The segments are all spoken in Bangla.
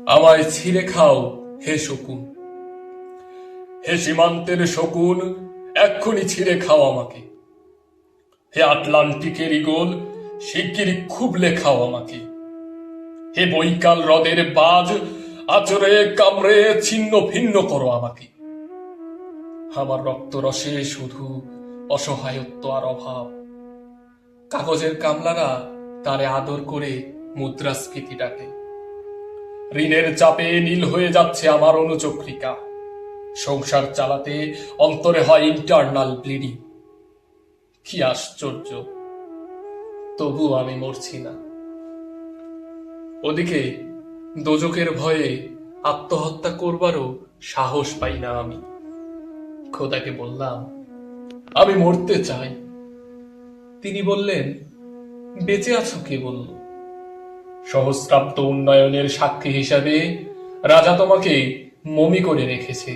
আমায় ছিঁড়ে খাও হে শকুন, হে সীমান্তের শকুন, এক্ষুনি ছিঁড়ে খাও আমাকে। হে আটলান্টিকের ঈগল, শিগগিরই খুবলে খাও আমাকে। হে বৈকাল হ্রদের বাজ, আচরে কামড়ে ছিন্ন ভিন্ন করো আমাকে। আমার রক্তরসে শুধু অসহায়ত্ব আর অভাব। কাগজের কামলারা তারে আদর করে মুদ্রাস্ফীতি ডাকে। ঋণের চাপে নীল হয়ে যাচ্ছে আমার অনুচক্রিকা। সংসার চালাতে অন্তরে হয় ইন্টারনাল ব্লিডিং। কি আশ্চর্য, তবু আমি মরছি না। ওদিকে দোজকের ভয়ে আত্মহত্যা করবারও সাহস পাই না আমি। খোদাকে বললাম, আমি মরতে চাই। তিনি বললেন, বেঁচে আছো কে বলল? সহস্রাব্দ উন্নয়নের সাক্ষী হিসাবে রাজা তোমাকে মমি করে রেখেছে।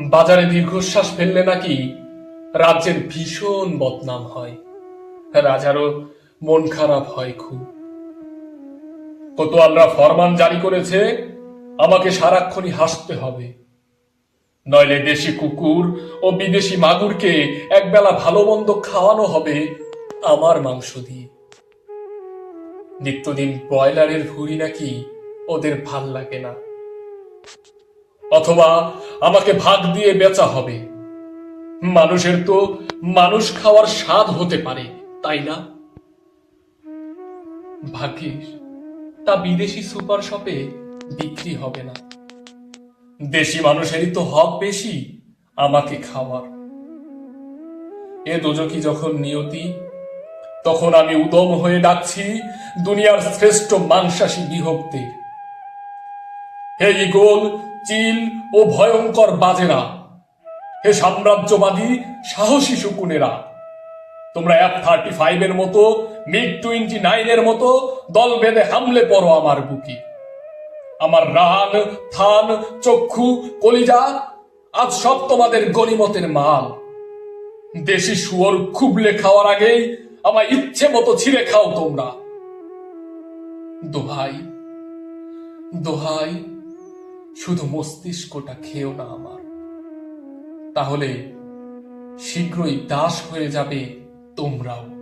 বাজারে দীর্ঘশ্বাস ফেললে নাকি রাজ্যের ভীষণ বদনাম হয়। রাজারও মন খারাপ হয় খুব। কোতোয়ালরা ফরমান জারি করেছে, আমাকে সারাক্ষণই হাসতে হবে, নইলে দেশি কুকুর ও বিদেশি মাগুরকে একবেলা ভালো মন্দ খাওয়ানো হবে আমার মাংস দিয়ে। নিত্যদিন ব্রয়লারের ভুঁড়ি নাকি ওদের ভাল লাগে না। অথবা আমাকে ভাগ দিয়ে বেচা হবে। মানুষের তো মানুষ খাওয়ার স্বাদ হতে পারে, তাই না? ভাগ্যিস তা বিদেশি সুপার শপে বিক্রি হবে না। দেশি মানুষেরই তো হক বেশি আমাকে খাওয়ার। এ দোজকি যখন নিয়তি, তখন আমি উদম হয়ে ডাকছি দুনিয়ার শ্রেষ্ঠ মাংসাশী বিভক্তের। হে ঈগল, চিল ও ভয়ঙ্কর বাজেরা, হে সাম্রাজ্যবাদী সাহসী শকুনেরা, তোমরা F-35 এর মতো, MiG-29 এর মতো দল বেঁধে হামলে পড়ো আমার বুকে। আমার রান, থান, চক্ষু, কলিজা আজ সব তোমাদের গনিমতের মাল। দেশি শুয়োর খুবলে খাওয়ার আগেই আমায় ইচ্ছে মতো ছিঁড়ে খাও তোমরা। দোহাই দোহাই, শুধু মস্তিষ্কটা খেও না আমার, তাহলে শীঘ্রই দাস হয়ে যাবে তোমরাও।